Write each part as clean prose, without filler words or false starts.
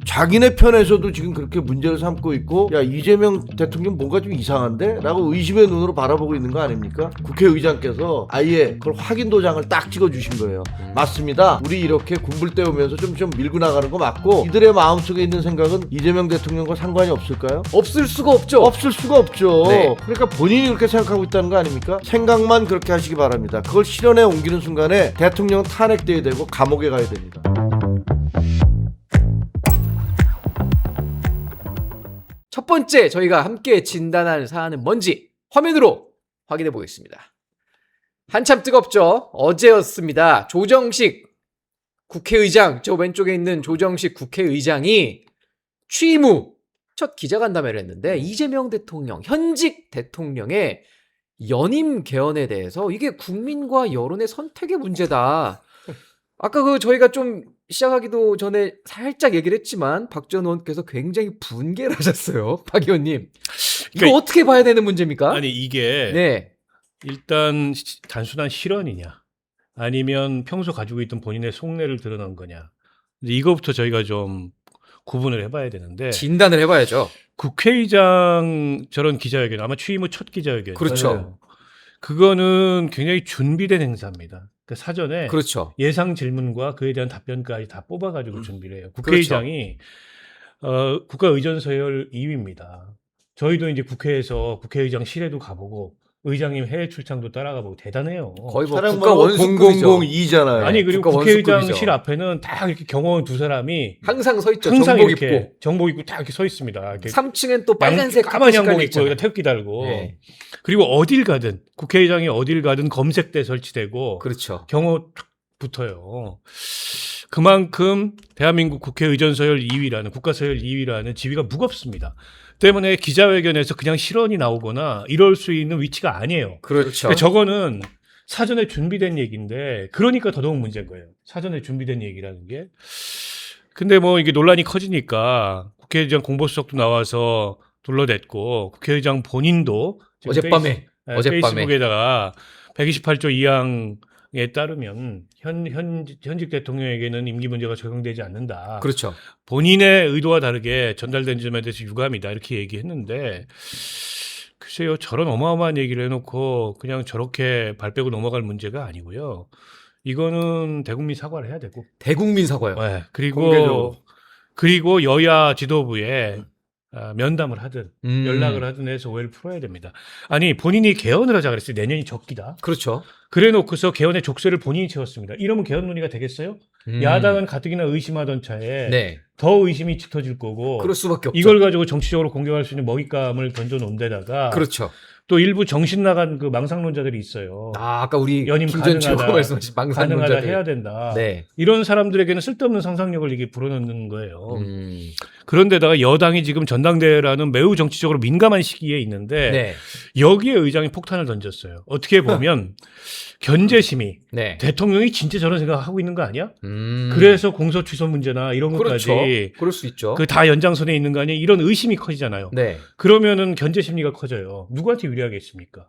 자기네 편에서도 지금 그렇게 문제를 삼고 있고, 야 이재명 대통령 뭔가 좀 이상한데? 라고 의심의 눈으로 바라보고 있는 거 아닙니까? 국회의장께서 아예 그걸 확인 도장을 딱 찍어주신 거예요. 맞습니다. 우리 이렇게 군불 때우면서 좀 밀고 나가는 거 맞고, 이들의 마음속에 있는 생각은 이재명 대통령과 상관이 없을까요? 없을 수가 없죠. 없을 수가 없죠. 네. 그러니까 본인이 그렇게 생각하고 있다는 거 아닙니까? 생각만 그렇게 하시기 바랍니다. 그걸 실현에 옮기는 순간에 대통령은 탄핵돼야 되고 감옥에 가야 됩니다. 첫 번째 저희가 함께 진단할 사안은 뭔지 화면으로 확인해 보겠습니다. 한참 뜨겁죠. 어제였습니다. 조정식 국회의장, 저 왼쪽에 있는 조정식 국회의장이 취임 후 첫 기자간담회를 했는데 이재명 대통령, 현직 대통령의 연임 개헌에 대해서 이게 국민과 여론의 선택의 문제다. 아까 저희가 좀 시작하기도 전에 살짝 얘기를 했지만 박 전 의원께서 굉장히 분개를 하셨어요. 박 의원님. 이거 그러니까 어떻게 봐야 되는 문제입니까? 아니 이게 네. 일단 단순한 실언이냐 아니면 평소 가지고 있던 본인의 속내를 드러난 거냐 이거부터 저희가 좀 구분을 해봐야 되는데 진단을 해봐야죠. 국회의장 저런 기자회견 아마 취임 후 첫 기자회견 그렇죠. 그거는 굉장히 준비된 행사입니다. 그러니까 사전에 그렇죠. 예상 질문과 그에 대한 답변까지 다 뽑아가지고 준비를 해요. 국회의장이 국가의전서열 2위입니다. 저희도 이제 국회에서 국회의장실에도 가보고 의장님 해외 출장도 따라가보고 대단해요. 거의 뭐 사람 국가 원수급이죠. 002잖아요. 아니 그리고 국가 국회의장실 원수급이죠. 앞에는 딱 이렇게 경호원 두 사람이 항상 서 있죠. 항상 정복 이렇게 입고. 정복 입고 딱 이렇게 서 있습니다. 이렇게 3층엔 또 빨간색 까만 양복 깔려 입고 있잖아요. 여기다 태극기 달고 네. 그리고 어딜 가든 국회의장이 어딜 가든 검색대 설치되고 그렇죠. 경호 탁 붙어요. 그만큼 대한민국 국회의전서열 2위라는 국가서열 2위라는 지위가 무겁습니다. 때문에 기자회견에서 그냥 실언이 나오거나 이럴 수 있는 위치가 아니에요. 그렇죠. 그러니까 저거는 사전에 준비된 얘기인데 그러니까 더더욱 문제인 거예요. 사전에 준비된 얘기라는 게. 근데 뭐 이게 논란이 커지니까 국회의장 공보수석도 나와서 둘러댔고 국회의장 본인도 지금 어젯밤에 페이스북에다가 128조 2항에 따르면 현직 대통령에게는 임기 문제가 적용되지 않는다. 그렇죠. 본인의 의도와 다르게 전달된 점에 대해서 유감이다 이렇게 얘기했는데 글쎄요 저런 어마어마한 얘기를 해놓고 그냥 저렇게 발 빼고 넘어갈 문제가 아니고요. 이거는 대국민 사과를 해야 되고 대국민 사과요. 네, 공개적으로. 그리고 여야 지도부에 면담을 하든 음. 연락을 하든 해서 오해를 풀어야 됩니다. 아니 본인이 개헌을 하자 그랬어요. 내년이 적기다. 그렇죠. 그래 놓고서 개헌의 족쇄를 본인이 채웠습니다. 이러면 개헌 논의가 되겠어요? 야당은 가뜩이나 의심하던 차에 네. 더 의심이 짙어질 거고 그럴 수밖에 없죠. 이걸 가지고 정치적으로 공격할 수 있는 먹잇감을 던져놓은 데다가 그렇죠. 또 일부 정신 나간 그 망상론자들이 있어요. 아까 우리 연임 김전 최고 가능하다, 말씀하신 가능하다 망상론자들. 해야 된다. 네. 이런 사람들에게는 쓸데없는 상상력을 이게 불어넣는 거예요. 음. 그런데다가 여당이 지금 전당대회라는 매우 정치적으로 민감한 시기에 있는데 네. 여기에 의장이 폭탄을 던졌어요. 어떻게 보면 견제심이 네. 대통령이 진짜 저런 생각하고 있는 거 아니야? 음. 그래서 공소 취소 문제나 이런 그렇죠. 것까지 그럴 수 있죠. 그 다 연장선에 있는 거 아니야? 이런 의심이 커지잖아요. 네. 그러면은 견제 심리가 커져요. 누구한테 유리하겠습니까?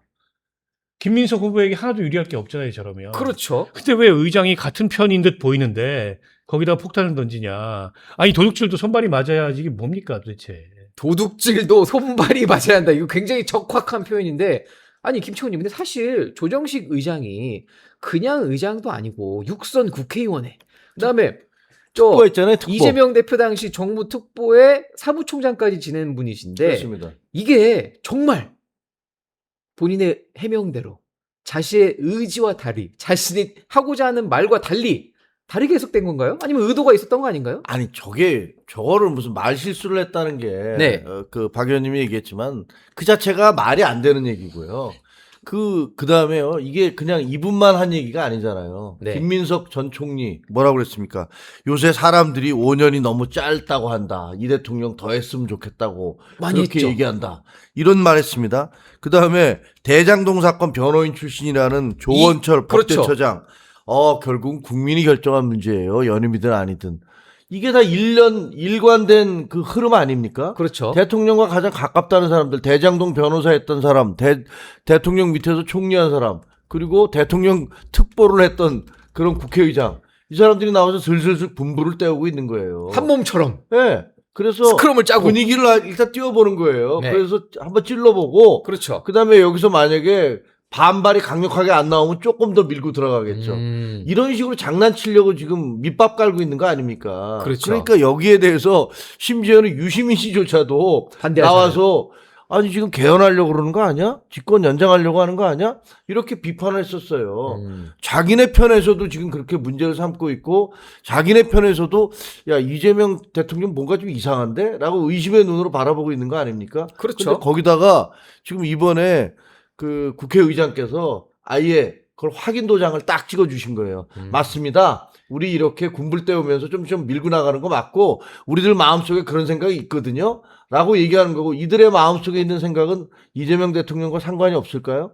김민석 후보에게 하나도 유리할 게 없잖아요, 저러면. 그렇죠. 근데 왜 의장이 같은 편인 듯 보이는데 거기다 폭탄을 던지냐? 아니 도둑질도 손발이 맞아야지 이게 뭡니까 도대체? 도둑질도 손발이 맞아야 한다. 이거 굉장히 적확한 표현인데 아니 김치훈님 근데 사실 조정식 의장이 그냥 의장도 아니고 육선 국회의원에 그다음에 특보했잖아요. 특보. 이재명 대표 당시 정무 특보의 사무총장까지 지낸 분이신데 그렇습니다. 이게 정말 본인의 해명대로 자신의 의지와 달리 자신이 하고자 하는 말과 달리 다르게 해석된 건가요? 아니면 의도가 있었던 거 아닌가요? 아니 저거를 무슨 말 실수를 했다는 게 네. 그 박 의원님이 얘기했지만 그 자체가 말이 안 되는 얘기고요. 그다음에요. 이게 그냥 이분만 한 얘기가 아니잖아요. 네. 김민석 전 총리 뭐라고 그랬습니까? 요새 사람들이 5년이 너무 짧다고 한다. 이 대통령 더 했으면 좋겠다고 많이 그렇게 했죠. 얘기한다. 이런 말 했습니다. 그다음에 대장동 사건 변호인 출신이라는 조원철 그렇죠. 법대처장 결국은 국민이 결정한 문제예요. 연임이든 아니든. 이게 다 일관된 그 흐름 아닙니까? 그렇죠. 대통령과 가장 가깝다는 사람들, 대장동 변호사 했던 사람, 대통령 밑에서 총리한 사람, 그리고 대통령 특보를 했던 그런 국회의장. 이 사람들이 나와서 슬슬 분부를 떼우고 있는 거예요. 한 몸처럼 네. 그래서 스크럼을 짜고. 분위기를 일단 띄워보는 거예요. 네. 그래서 한번 찔러보고 그렇죠. 그다음에 여기서 만약에 반발이 강력하게 안 나오면 조금 더 밀고 들어가겠죠. 이런 식으로 장난치려고 지금 밑밥 깔고 있는 거 아닙니까? 그렇죠. 그러니까 여기에 대해서 심지어는 유시민 씨조차도 반대하잖아요. 나와서 아니 지금 개헌하려고 그러는 거 아니야? 집권 연장하려고 하는 거 아니야? 이렇게 비판을 했었어요. 자기네 편에서도 지금 그렇게 문제를 삼고 있고 자기네 편에서도 야 이재명 대통령 뭔가 좀 이상한데? 라고 의심의 눈으로 바라보고 있는 거 아닙니까? 그렇죠. 근데 거기다가 지금 이번에 그 국회의장께서 아예 그걸 확인 도장을 딱 찍어주신 거예요. 맞습니다. 우리 이렇게 군불 때우면서 좀 밀고 나가는 거 맞고 우리들 마음속에 그런 생각이 있거든요. 라고 얘기하는 거고 이들의 마음속에 있는 생각은 이재명 대통령과 상관이 없을까요?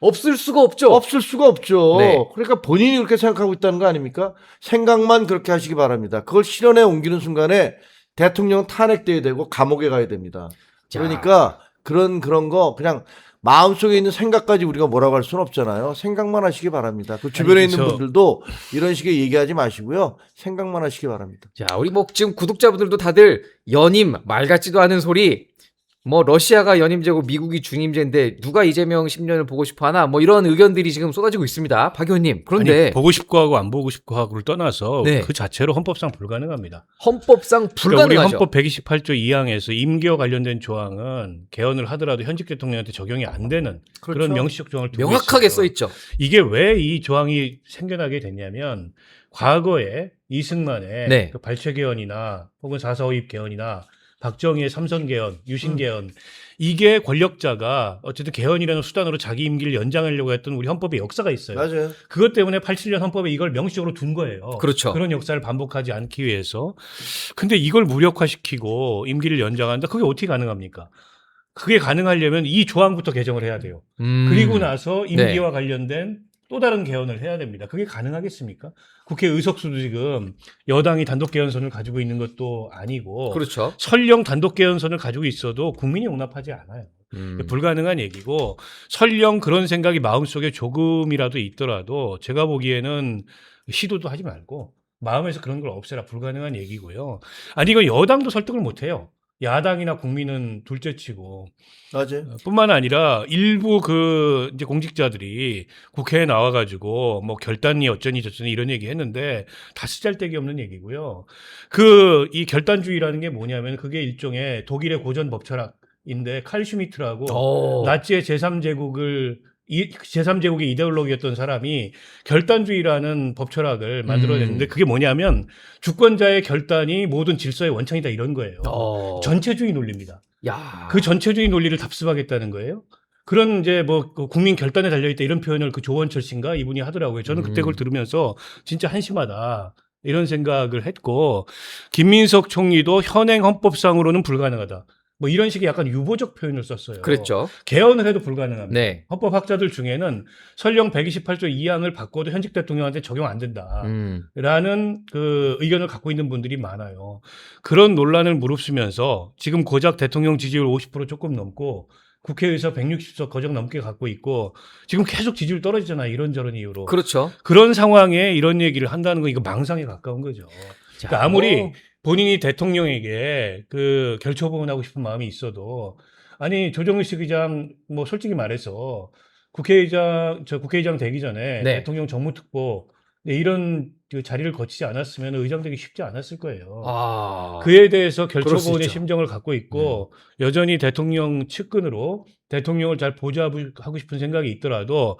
없을 수가 없죠. 없을 수가 없죠. 네. 그러니까 본인이 그렇게 생각하고 있다는 거 아닙니까? 생각만 그렇게 하시기 바랍니다. 그걸 실현에 옮기는 순간에 대통령은 탄핵돼야 되고 감옥에 가야 됩니다. 자. 그러니까 그런 거 그냥 마음속에 있는 생각까지 우리가 뭐라고 할 수는 없잖아요. 생각만 하시기 바랍니다. 그 주변에 아니, 있는 분들도 이런 식의 얘기하지 마시고요. 생각만 하시기 바랍니다. 자, 우리 뭐 지금 구독자분들도 다들 연임 말 같지도 않은 소리 뭐 러시아가 연임제고 미국이 중임제인데 누가 이재명 10년을 보고 싶어 하나 뭐 이런 의견들이 지금 쏟아지고 있습니다. 박 의원님. 그런데 아니, 보고 싶고 하고 안 보고 싶고 하고를 떠나서 네. 그 자체로 헌법상 불가능합니다. 헌법상 그러니까 불가능하죠. 우리 헌법 128조 2항에서 임기와 관련된 조항은 개헌을 하더라도 현직 대통령한테 적용이 안 되는 그런 명시적 조항을 두고 명확하게 있어요. 써 있죠. 이게 왜 이 조항이 생겨나게 됐냐면 과거에 이승만의 네. 그 발췌 개헌이나 혹은 4.4.5입 개헌이나 박정희의 삼선 개헌, 유신 개헌 이게 권력자가 어쨌든 개헌이라는 수단으로 자기 임기를 연장하려고 했던 우리 헌법의 역사가 있어요. 맞아요. 그것 때문에 87년 헌법에 이걸 명시적으로 둔 거예요. 그렇죠. 그런 역사를 반복하지 않기 위해서. 근데 이걸 무력화시키고 임기를 연장한다? 그게 어떻게 가능합니까? 그게 가능하려면 이 조항부터 개정을 해야 돼요. 그리고 나서 임기와 관련된 또 다른 개헌을 해야 됩니다. 그게 가능하겠습니까? 국회 의석수도 지금 여당이 단독 개헌선을 가지고 있는 것도 아니고 그렇죠. 설령 단독 개헌선을 가지고 있어도 국민이 용납하지 않아요. 불가능한 얘기고 설령 그런 생각이 마음속에 조금이라도 있더라도 제가 보기에는 시도도 하지 말고 마음에서 그런 걸 없애라. 불가능한 얘기고요. 아니 이거 여당도 설득을 못해요. 야당이나 국민은 둘째치고 맞아요. 뿐만 아니라 일부 그 이제 공직자들이 국회에 나와가지고 뭐 결단이 어쩌니 저쩌니 이런 얘기 했는데 다 쓰잘데기 없는 얘기고요. 그 이 결단주의라는 게 뭐냐면 그게 일종의 독일의 고전 법철학인데 칼 슈미트라고 나치의 제3제국의 이데올로기였던 사람이 결단주의라는 법철학을 만들어냈는데 그게 뭐냐면 주권자의 결단이 모든 질서의 원천이다 이런 거예요. 전체주의 논리입니다. 야. 그 전체주의 논리를 답습하겠다는 거예요. 그런 이제 뭐 국민 결단에 달려있다 이런 표현을 그 조원철 씨인가 이분이 하더라고요. 저는 그때 그걸 들으면서 진짜 한심하다 이런 생각을 했고 김민석 총리도 현행 헌법상으로는 불가능하다. 뭐 이런 식의 약간 유보적 표현을 썼어요. 그랬죠. 개헌을 해도 불가능합니다. 네. 헌법학자들 중에는 설령 128조 2항을 바꿔도 현직 대통령한테 적용 안 된다. 라는 그 의견을 갖고 있는 분들이 많아요. 그런 논란을 무릅쓰면서 지금 고작 대통령 지지율 50% 조금 넘고 국회에서 160석 거적 넘게 갖고 있고 지금 계속 지지율 떨어지잖아요. 이런저런 이유로. 그렇죠. 그런 상황에 이런 얘기를 한다는 건 이거 망상에 가까운 거죠. 자, 그러니까 아무리 본인이 대통령에게 그 결초봉헌하고 싶은 마음이 있어도 아니 조정식 의장 뭐 솔직히 말해서 국회의장 되기 전에 네. 대통령 정무특보 이런 그 자리를 거치지 않았으면 의장 되기 쉽지 않았을 거예요. 그에 대해서 그럴 수 결초보훈의 있죠. 심정을 갖고 있고 여전히 대통령 측근으로 대통령을 잘 보좌하고 싶은 생각이 있더라도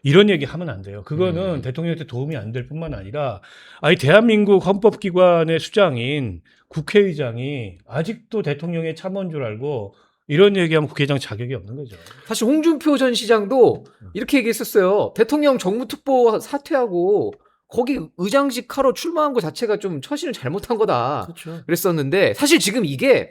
이런 얘기 하면 안 돼요. 그거는 대통령한테 도움이 안 될 뿐만 아니라 아니 대한민국 헌법기관의 수장인 국회의장이 아직도 대통령의 참모인 줄 알고 이런 얘기하면 국회의장 자격이 없는 거죠. 사실 홍준표 전 시장도 이렇게 얘기했었어요. 대통령 정무특보 사퇴하고 거기 의장직 하러 출마한 거 자체가 좀 처신을 잘못한 거다. 그렇죠. 그랬었는데 사실 지금 이게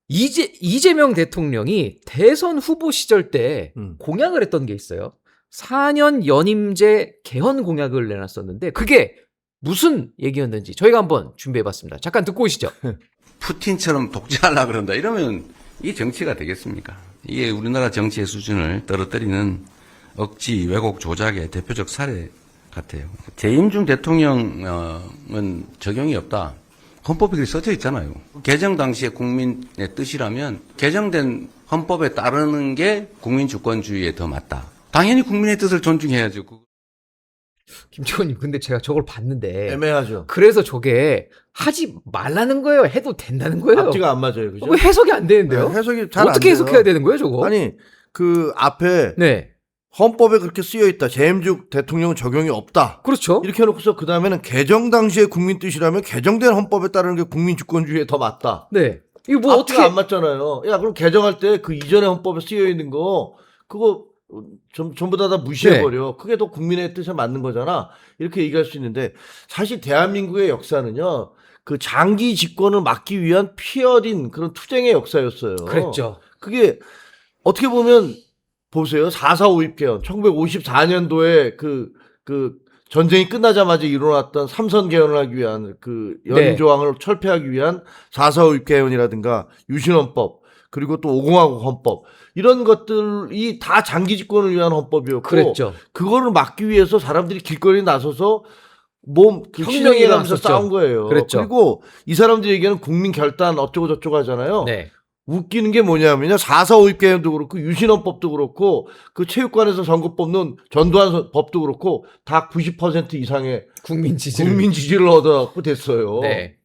이재명 대통령이 대선 후보 시절 때 공약을 했던 게 있어요. 4년 연임제 개헌 공약을 내놨었는데 그게 무슨 얘기였는지 저희가 한번 준비해봤습니다. 잠깐 듣고 오시죠. 푸틴처럼 독재하려고 그런다. 이러면 이게 정치가 되겠습니까? 이게 우리나라 정치의 수준을 떨어뜨리는 억지, 왜곡, 조작의 대표적 사례가 같아요. 재임 중 대통령은 적용이 없다. 헌법에 그렇게 써져 있잖아요. 개정 당시에 국민의 뜻이라면 개정된 헌법에 따르는 게 국민 주권주의에 더 맞다. 당연히 국민의 뜻을 존중해야죠. 김치원님, 근데 제가 저걸 봤는데 애매하죠. 그래서 저게 하지 말라는 거예요? 해도 된다는 거예요? 앞뒤가 안 맞아요. 그죠? 왜 해석이 안 되는데요? 네, 해석이 잘 안 어떻게 돼요. 해석해야 되는 거예요, 저거? 아니 그 앞에 네, 헌법에 그렇게 쓰여 있다. 재임 중 대통령은 적용이 없다. 그렇죠. 이렇게 해놓고서 그 다음에는 개정 당시의 국민 뜻이라면 개정된 헌법에 따르는 게 국민 주권주의에 더 맞다. 네, 이거 뭐 앞뒤가 어떻게 안 맞잖아요. 야 그럼 개정할 때 그 이전의 헌법에 쓰여 있는 거 그거 전부 다 무시해버려. 그게 더 국민의 뜻에 맞는 거잖아. 이렇게 얘기할 수 있는데 사실 대한민국의 역사는요. 그 장기 집권을 막기 위한 피 어린 그런 투쟁의 역사였어요. 그랬죠. 그게 어떻게 보면 보세요. 4.4 5.입 개헌 1954년도에 그 전쟁이 끝나자마자 일어났던 삼선 개헌을 하기 위한 그 연임 네. 조항을 철폐하기 위한 4.4 5.입 개헌이라든가 유신헌법 그리고 또 5공화국 헌법 이런 것들이 다 장기 집권을 위한 헌법이었고 그랬죠. 그거를 막기 위해서 사람들이 길거리에 나서서 혁명이 실행해가면서 일어났었죠. 싸운 거예요. 그랬죠. 그리고 이 사람들이 얘기하는 국민 결단 어쩌고 저쩌고 하잖아요. 네, 웃기는 게 뭐냐면요. 4.4 5.입 개헌도 그렇고 유신헌법도 그렇고 그 체육관에서 선거 뽑는 전두환 법도 그렇고 다 90% 이상의 국민 지지를. 국민 지지를 얻어갖고 됐어요. 네.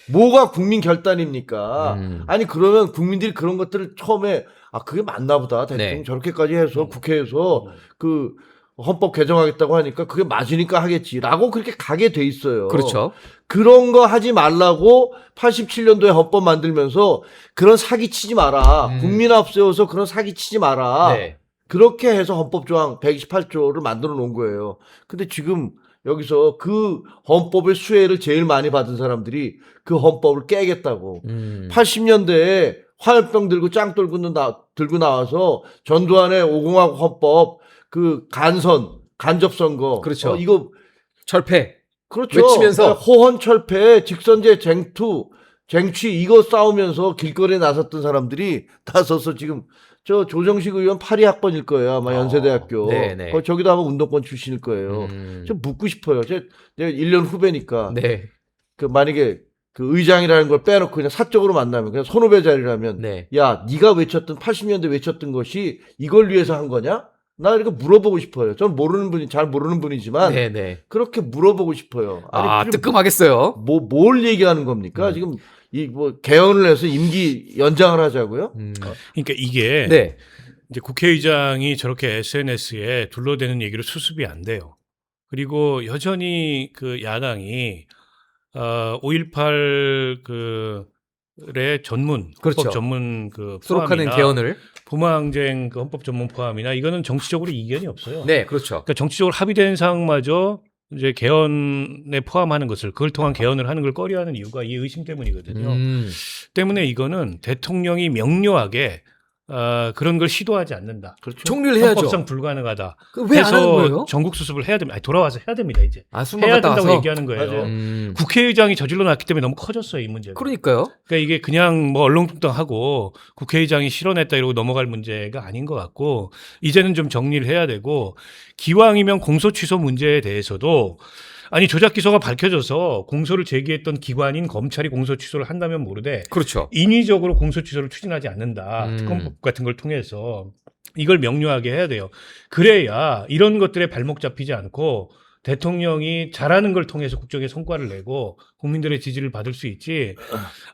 뭐가 국민 결단입니까? 음. 아니 그러면 국민들이 그런 것들을 처음에 아 그게 맞나 보다. 대통령 네. 저렇게까지 해서 국회에서 그 헌법 개정하겠다고 하니까 그게 맞으니까 하겠지라고 그렇게 가게 돼 있어요. 그렇죠. 그런 거 하지 말라고 87년도에 헌법 만들면서 그런 사기 치지 마라. 국민 앞세워서 그런 사기 치지 마라. 네. 그렇게 해서 헌법조항 128조를 만들어 놓은 거예요. 근데 지금 여기서 그 헌법의 수혜를 제일 많이 받은 사람들이 그 헌법을 깨겠다고. 80년대에 화염병 들고 짱 들고 나와서 전두환의 5공화국 헌법 그 간접선거. 그렇죠. 이거 철폐. 그렇죠. 외치면서. 호헌철폐, 직선제 쟁취 이거 싸우면서 길거리에 나섰던 사람들이 나서서 지금 저 조정식 의원 82학번일 거예요. 아마 연세대학교. 네네. 저기도 아마 운동권 출신일 거예요. 좀 묻고 싶어요. 내가 1년 후배니까. 네. 그 만약에 그 의장이라는 걸 빼놓고 그냥 사적으로 만나면 그냥 선후배 자리라면 네. 야, 네가 외쳤던 80년대 외쳤던 것이 이걸 위해서 한 거냐? 나 이렇게 물어보고 싶어요. 저는 잘 모르는 분이지만 네, 네. 그렇게 물어보고 싶어요. 아, 지금 뜨끔하겠어요. 뭘 얘기하는 겁니까? 지금 개헌을 해서 임기 연장을 하자고요? 그러니까 이게 네. 이제 국회의장이 저렇게 SNS에 둘러대는 얘기로 수습이 안 돼요. 그리고 여전히 그 야당이 5.18 그의 전문 그렇죠. 헌법 전문 그 수록하는 포함이나 개헌을. 부마항쟁 그 헌법 전문 포함이나 이거는 정치적으로 이견이 없어요. 네, 그렇죠. 그러니까 정치적으로 합의된 사항마저 이제 개헌에 포함하는 것을 그걸 통한 개헌을 하는 걸 꺼려하는 이유가 이 의심 때문이거든요. 때문에 이거는 대통령이 명료하게 그런 걸 시도하지 않는다. 그렇죠. 정리를 해야죠. 헌법상 불가능하다. 왜 안 하는 거예요? 해서 전국 수습을 해야 됩니다. 아니, 돌아와서 해야 됩니다. 이제 순방 해야 갔다 된다고 와서. 얘기하는 거예요. 맞아요. 국회의장이 저질러 놨기 때문에 너무 커졌어요, 이 문제가. 그러니까요. 그러니까 이게 그냥 뭐 얼렁뚱땅하고 국회의장이 실언했다 이러고 넘어갈 문제가 아닌 것 같고 이제는 좀 정리를 해야 되고 기왕이면 공소 취소 문제에 대해서도 아니 조작 기소가 밝혀져서 공소를 제기했던 기관인 검찰이 공소 취소를 한다면 모르되 그렇죠. 인위적으로 공소 취소를 추진하지 않는다. 특검법 같은 걸 통해서 이걸 명료하게 해야 돼요. 그래야 이런 것들에 발목 잡히지 않고 대통령이 잘하는 걸 통해서 국정에 성과를 내고 국민들의 지지를 받을 수 있지.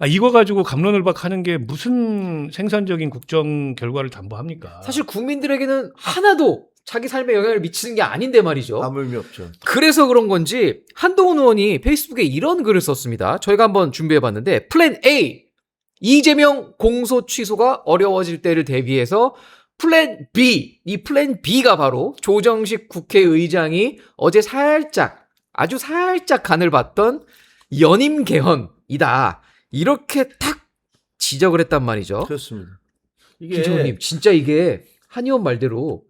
이거 가지고 갑론을박하는 게 무슨 생산적인 국정 결과를 담보합니까? 사실 국민들에게는 하나도 자기 삶에 영향을 미치는 게 아닌데 말이죠. 아무 의미 없죠. 그래서 그런 건지 한동훈 의원이 페이스북에 이런 글을 썼습니다. 저희가 한번 준비해봤는데 플랜 A, 이재명 공소 취소가 어려워질 때를 대비해서 플랜 B, 이 플랜 B가 바로 조정식 국회의장이 어제 아주 살짝 간을 봤던 연임 개헌이다. 이렇게 탁 지적을 했단 말이죠. 그렇습니다. 이게 김정은님, 진짜 이게 한 의원 말대로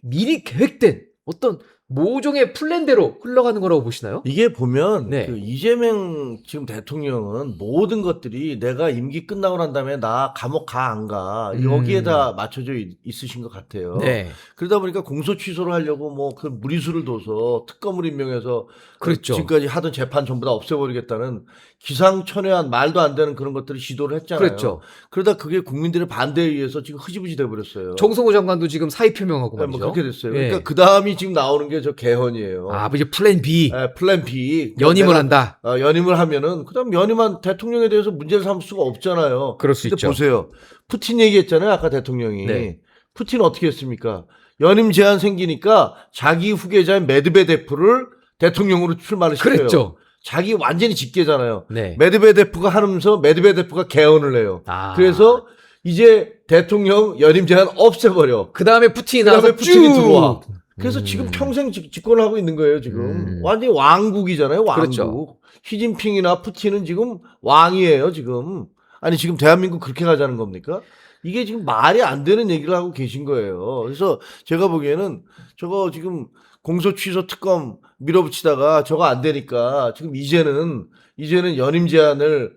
미리 계획된 어떤 모종의 플랜대로 흘러가는 거라고 보시나요? 이게 보면 네. 그 이재명 지금 대통령은 모든 것들이 내가 임기 끝나고 난 다음에 나 감옥 가 안 가 여기에 다 맞춰져 있으신 것 같아요. 네. 그러다 보니까 공소 취소를 하려고 뭐 그 무리수를 둬서 특검을 임명해서 그렇죠. 지금까지 하던 재판 전부 다 없애버리겠다는 기상천외한 말도 안 되는 그런 것들을 시도를 했잖아요. 그렇죠. 그러다 그게 국민들의 반대에 의해서 지금 흐지부지 돼버렸어요. 정성호 장관도 지금 사의 표명하고 네, 말이죠. 뭐 그렇게 됐어요. 예. 그러니까 그 다음이 지금 나오는 게 저 개헌이에요. 아, 이제 플랜 B. 네, 플랜 B. 연임을 내가, 한다. 연임을 하면은 그다음 연임한 대통령에 대해서 문제를 삼을 수가 없잖아요. 그럴 수 근데 있죠. 보세요. 푸틴 얘기했잖아요. 아까 대통령이. 네. 푸틴 어떻게 했습니까? 연임 제한 생기니까 자기 후계자인 메드베데프를 대통령으로 출마를 시켜요. 그랬죠. 자기 완전히 직계잖아요. 네. 메드베데프가 하면서 메드베데프가 개헌을 해요. 아. 그래서 이제 대통령 연임 제한 없애버려. 그 다음에 푸틴이 그다음에 나와서 푸틴이 쭉 들어와. 그래서 지금 평생 집권을 하고 있는 거예요, 지금. 완전히 왕국이잖아요, 왕국. 그렇죠. 시진핑이나 푸틴은 지금 왕이에요, 지금. 아니, 지금 대한민국 그렇게 가자는 겁니까? 이게 지금 말이 안 되는 얘기를 하고 계신 거예요. 그래서 제가 보기에는 저거 지금 공소 취소 특검 밀어붙이다가 저거 안 되니까 지금 이제는 연임 제한을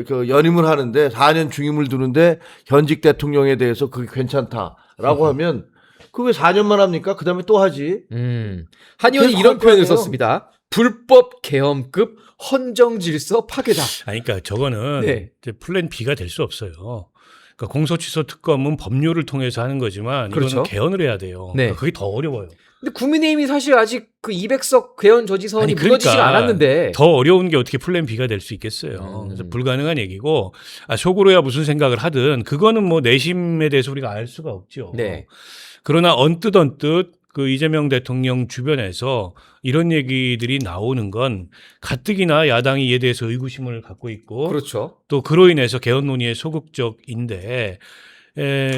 그 연임을 하는데 4년 중임을 두는데 현직 대통령에 대해서 그게 괜찮다라고 하면 그 왜 4년만 합니까? 그 다음에 또 하지. 한의원이 계속 이런 할 표현을 거예요. 썼습니다. 불법 계엄급 헌정 질서 파괴다. 아니, 그러니까 저거는 네. 이제 플랜 B가 될 수 없어요. 그러니까 공소취소 특검은 법률을 통해서 하는 거지만 그렇죠. 이거는 개헌을 해야 돼요. 네. 그러니까 그게 더 어려워요. 근데 국민의힘이 사실 아직 그 200석 괴원 저지선이 아니, 무너지지 그러니까 않았는데. 더 어려운 게 어떻게 플랜 B가 될 수 있겠어요. 그래서 불가능한 얘기고, 속으로야 무슨 생각을 하든 그거는 뭐 내심에 대해서 우리가 알 수가 없죠. 네. 그러나 언뜻 그 이재명 대통령 주변에서 이런 얘기들이 나오는 건 가뜩이나 야당이 이에 대해서 의구심을 갖고 있고 그렇죠. 또 그로 인해서 개헌 논의에 소극적인데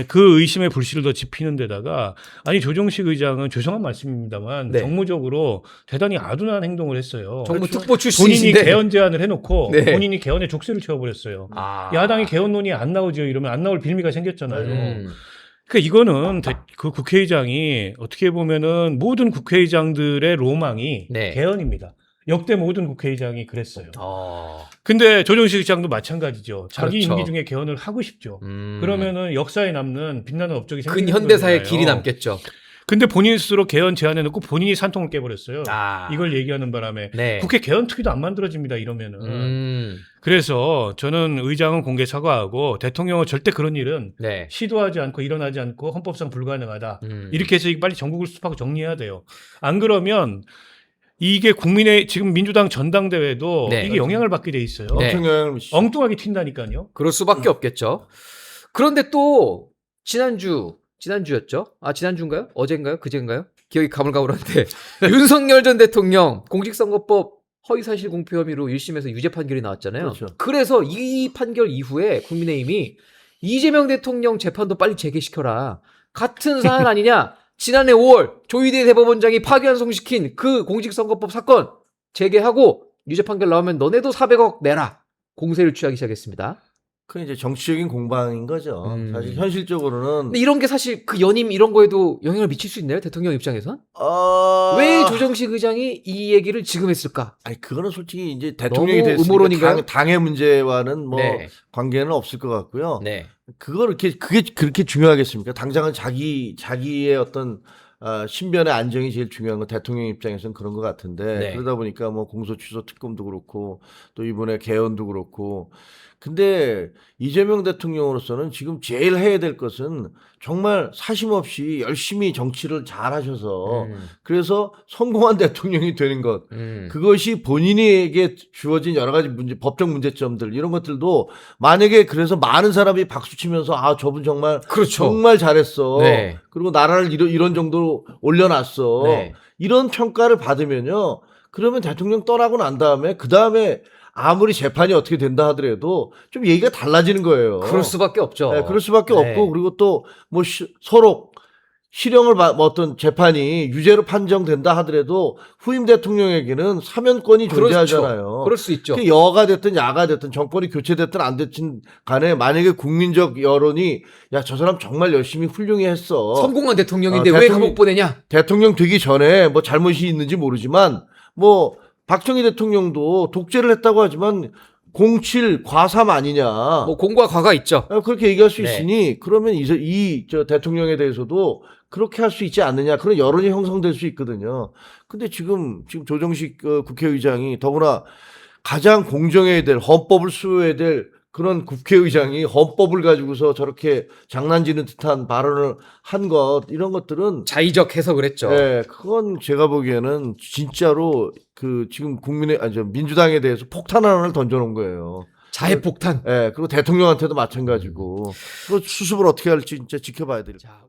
그 의심의 불씨를 더 지피는 데다가 아니 조정식 의장은 죄송한 말씀입니다만 네. 정무적으로 대단히 아둔한 행동을 했어요. 정부 특보 본인이 출신이신데. 개헌 제안을 해놓고 네. 본인이 개헌에 족쇄를 채워버렸어요. 아. 야당이 개헌 논의에 안 나오죠. 이러면 안 나올 빌미가 생겼잖아요. 음. 그러니까 이거는 그 국회의장이 어떻게 보면은 모든 국회의장들의 로망이 네. 개헌입니다. 역대 모든 국회의장이 그랬어요. 어. 근데 조정식 의장도 마찬가지죠. 자기 그렇죠. 임기 중에 개헌을 하고 싶죠. 음. 그러면은 역사에 남는 빛나는 업적이 생기는 근현대사의 거잖아요. 길이 남겠죠. 근데 본인 스스로 개헌 제안해놓고 본인이 산통을 깨버렸어요. 아. 이걸 얘기하는 바람에 네. 국회 개헌 특위도 안 만들어집니다. 이러면은. 음. 그래서 저는 의장은 공개 사과하고 대통령은 절대 그런 일은 네. 시도하지 않고 일어나지 않고 헌법상 불가능하다. 음. 이렇게 해서 빨리 전국을 수습하고 정리해야 돼요. 안 그러면 이게 국민의 지금 민주당 전당대회도 네. 이게 영향을 받게 돼 있어요. 네. 엄청 영향을 미치죠. 엉뚱하게 튄다니까요. 그럴 수밖에 없겠죠. 그런데 또 지난주였죠? 아, 지난주인가요? 어젠가요? 그젠가요? 기억이 가물가물한데 윤석열 전 대통령 공직선거법 허위사실 공표 혐의로 1심에서 유죄 판결이 나왔잖아요. 그렇죠. 그래서 이 판결 이후에 국민의힘이 이재명 대통령 재판도 빨리 재개시켜라. 같은 사안 아니냐? 지난해 5월 조희대 대법원장이 파기환송시킨 그 공직선거법 사건 재개하고 유죄 판결 나오면 너네도 400억 내라. 공세를 취하기 시작했습니다. 그 이제 정치적인 공방인 거죠. 사실 현실적으로는 근데 이런 게 사실 그 연임 이런 거에도 영향을 미칠 수 있나요? 대통령 입장에선? 왜 조정식 의장이 이 얘기를 지금 했을까? 아니 그거는 솔직히 이제 대통령이 너무 됐으니까 음모론인가요? 당의 문제와는 뭐 네. 관계는 없을 것 같고요. 네. 그게 그렇게 중요하겠습니까? 당장은 자기의 어떤 신변의 안정이 제일 중요한 건 대통령 입장에서는 그런 것 같은데 네. 그러다 보니까 뭐 공소취소 특검도 그렇고 또 이번에 개헌도 그렇고 근데 이재명 대통령으로서는 지금 제일 해야 될 것은 정말 사심 없이 열심히 정치를 잘 하셔서 그래서 성공한 대통령이 되는 것 그것이 본인에게 주어진 여러 가지 문제, 법적 문제점들 이런 것들도 만약에 그래서 많은 사람이 박수치면서 아 저분 정말 그렇죠. 정말 잘했어. 네. 그리고 나라를 이런 정도로 올려놨어. 네. 이런 평가를 받으면요. 그러면 대통령 떠나고 난 다음에 그 다음에 아무리 재판이 어떻게 된다 하더라도 좀 얘기가 달라지는 거예요. 그럴 수밖에 없죠. 네, 그럴 수밖에 네. 없고 그리고 또 뭐 서로 실형을 뭐 어떤 재판이 유죄로 판정된다 하더라도 후임 대통령에게는 사면권이 존재하잖아요. 그렇죠. 그럴 수 있죠. 그 여가 됐든 야가 됐든 정권이 교체됐든 안 됐든 간에 만약에 국민적 여론이 야, 저 사람 정말 열심히 훌륭히 했어. 성공한 대통령인데 왜 대통령- 감옥 보내냐? 대통령 되기 전에 뭐 잘못이 있는지 모르지만 뭐 박정희 대통령도 독재를 했다고 하지만 07 과삼 아니냐. 뭐 공과 과가 있죠. 그렇게 얘기할 수 네. 있으니 그러면 저 대통령에 대해서도 그렇게 할 수 있지 않느냐. 그런 여론이 형성될 수 있거든요. 근데 지금 조정식 국회의장이 더구나 가장 공정해야 될 헌법을 수호해야 될 그런 국회의장이 헌법을 가지고서 저렇게 장난지는 듯한 발언을 한 것 이런 것들은 자의적 해석을 했죠. 네, 그건 제가 보기에는 진짜로 지금 민주당에 대해서 폭탄 하나를 던져놓은 거예요. 자해폭탄. 예, 그리고 대통령한테도 마찬가지고. 그 수습을 어떻게 할지 진짜 지켜봐야 되겠죠. 자,